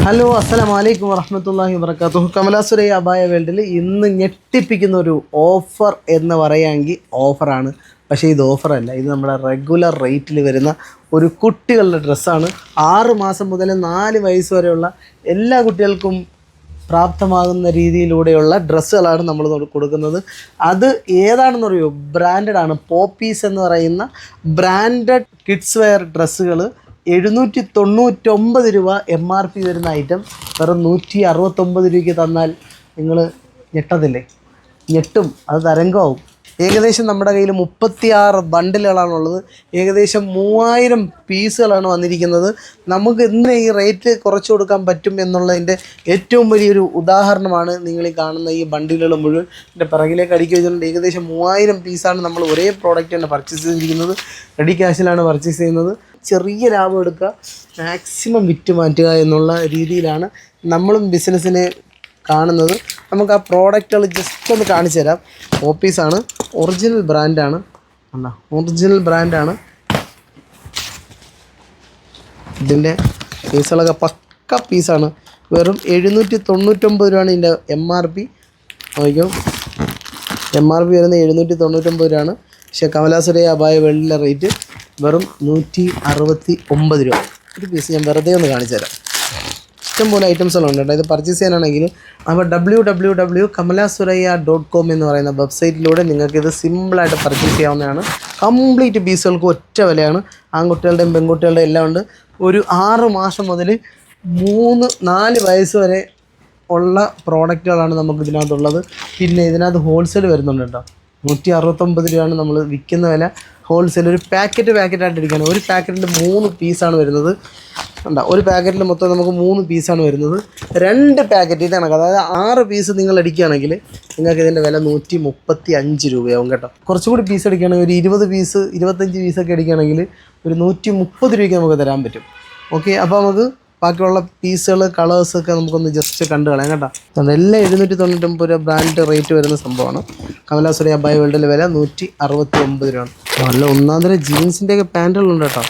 Hello അസ്സലാമു അലൈക്കും വറഹ്മത്തുള്ളാഹി വബറകാതുഹു. കമലാസുരയ്യ അബായ വേൾഡിൽ ഇന്ന് ഞെട്ടിപ്പിക്കുന്ന ഒരു ഓഫർ എന്ന് പറയുകയാണെങ്കിൽ ഓഫറാണ്. പക്ഷേ ഇത് ഓഫറല്ല, ഇത് നമ്മുടെ റെഗുലർ റേറ്റിൽ വരുന്ന ഒരു കുട്ടികളുടെ ഡ്രസ്സാണ്. 6 മാസം മുതൽ 4 വയസ്സ് വരെയുള്ള എല്ലാ കുട്ടികൾക്കും പ്രാപ്തമാകുന്ന രീതിയിലൂടെയുള്ള ഡ്രസ്സുകളാണ് നമ്മൾ കൊടുക്കുന്നത്. അത് ഏതാണെന്ന് അറിയോ? ബ്രാൻഡഡ് ആണ്. പോപ്പീസ് എന്ന് പറയുന്ന ബ്രാൻഡഡ് കിഡ്സ് വെയർ ഡ്രസ്സുകൾ 799 രൂപ MRP വരുന്ന ഐറ്റം വെറും 169 രൂപയ്ക്ക് തന്നാൽ നിങ്ങൾ ഞെട്ടത്തില്ലേ? ഞെട്ടും, അത് തരംഗമാവും. ഏകദേശം നമ്മുടെ കയ്യിൽ 36 ബണ്ടിലുകളാണുള്ളത്. ഏകദേശം 3000 പീസുകളാണ് വന്നിരിക്കുന്നത്. നമുക്ക് ഇന്ന് ഈ റേറ്റ് കുറച്ച് കൊടുക്കാൻ പറ്റും എന്നുള്ളതിൻ്റെ ഏറ്റവും വലിയൊരു ഉദാഹരണമാണ് നിങ്ങൾ ഈ കാണുന്ന ഈ ബണ്ടിലുകൾ മുഴുവൻ. എൻ്റെ പിറകിലേക്ക് അടുക്കി വെച്ചിട്ടുണ്ട്. ഏകദേശം 3000 പീസാണ് നമ്മൾ ഒരേ പ്രോഡക്റ്റ് തന്നെ പർച്ചേസ് ചെയ്തിരിക്കുന്നത്. റെഡി ക്യാഷിലാണ് പർച്ചേസ് ചെയ്യുന്നത്. ചെറിയ ലാഭം എടുക്കുക, മാക്സിമം വിറ്റ് മാറ്റുക എന്നുള്ള രീതിയിലാണ് നമ്മളും ബിസിനസ്സിനെ കാണുന്നത്. നമുക്ക് ആ പ്രോഡക്റ്റുകൾ ജസ്റ്റ് ഒന്ന് കാണിച്ചു തരാം. ഓപ്പീസാണ്, ഒറിജിനൽ ബ്രാൻഡാണ്. ഒറിജിനൽ ബ്രാൻഡാണ്. ഇതിൻ്റെ പീസുകളൊക്കെ പക്ക പീസാണ്. വെറും 799 രൂപയാണ് ഇതിൻ്റെ MRP. നോക്കിയോ, MRP വരുന്നത് 799 രൂപയാണ്. പക്ഷേ കമലാസുരയ്യ അബായ വേൾഡിലെ റേറ്റ് വെറും 169 രൂപ. ഒരു പീസ് ഞാൻ വെറുതെ ഒന്ന് കാണിച്ചു തരാം. ഇഷ്ടംപോലെ ഐറ്റംസുകളുണ്ട് കേട്ടോ. ഇത് പർച്ചേസ് ചെയ്യാനാണെങ്കിൽ അപ്പോൾ www.kamalasuraya.com എന്ന് പറയുന്ന വെബ്സൈറ്റിലൂടെ നിങ്ങൾക്കിത് സിമ്പിളായിട്ട് പർച്ചേസ് ചെയ്യാവുന്നതാണ്. കംപ്ലീറ്റ് പീസുകൾക്ക് ഒറ്റ വിലയാണ്. ആൺകുട്ടികളുടെയും പെൺകുട്ടികളുടെയും എല്ലാം ഉണ്ട്. ഒരു 6 മാസം മുതൽ 3-4 വയസ്സ് വരെ ഉള്ള പ്രോഡക്റ്റുകളാണ് നമുക്ക് ഇതിനകത്തുള്ളത്. പിന്നെ ഇതിനകത്ത് ഹോൾസെയിൽ വരുന്നുണ്ട് കേട്ടോ. 169 രൂപയാണ് നമ്മൾ വിൽക്കുന്ന വില. ഹോൾസെയിൽ ഒരു പാക്കറ്റായിട്ട് ഇരിക്കുകയാണ്. ഒരു പാക്കറ്റിൻ്റെ 3 പീസാണ് വരുന്നത്. ഒരു പാക്കറ്റിൽ മൊത്തം നമുക്ക് 3 പീസാണ് വരുന്നത്. 2 പാക്കറ്റ് ഇതാണ്. അതായത് 6 പീസ് നിങ്ങൾ അടിക്കുകയാണെങ്കിൽ നിങ്ങൾക്ക് ഇതിൻ്റെ വില 135 രൂപയാവും കേട്ടോ. കുറച്ചുകൂടി പീസ് അടിക്കുകയാണെങ്കിൽ ഒരു 20 പീസ് 25 പീസൊക്കെ അടിക്കുകയാണെങ്കിൽ ഒരു 130 രൂപയ്ക്ക് നമുക്ക് തരാൻ പറ്റും. ഓക്കെ, അപ്പോൾ നമുക്ക് ബാക്കിയുള്ള പീസുകൾ കളേഴ്സൊക്കെ നമുക്കൊന്ന് ജസ്റ്റ് കണ്ടു കളയാം കേട്ടോ. എല്ലാം 799 രൂപ ബ്രാൻഡ് റേറ്റ് വരുന്ന സംഭവമാണ്. കമലാസുരയ്യ അബായ വേൾഡിലെ വില 169 രൂപയാണ്. നല്ല ഒന്നാന്തരം ജീൻസിൻ്റെയൊക്കെ പാൻറ്റുകളുണ്ട് കേട്ടോ.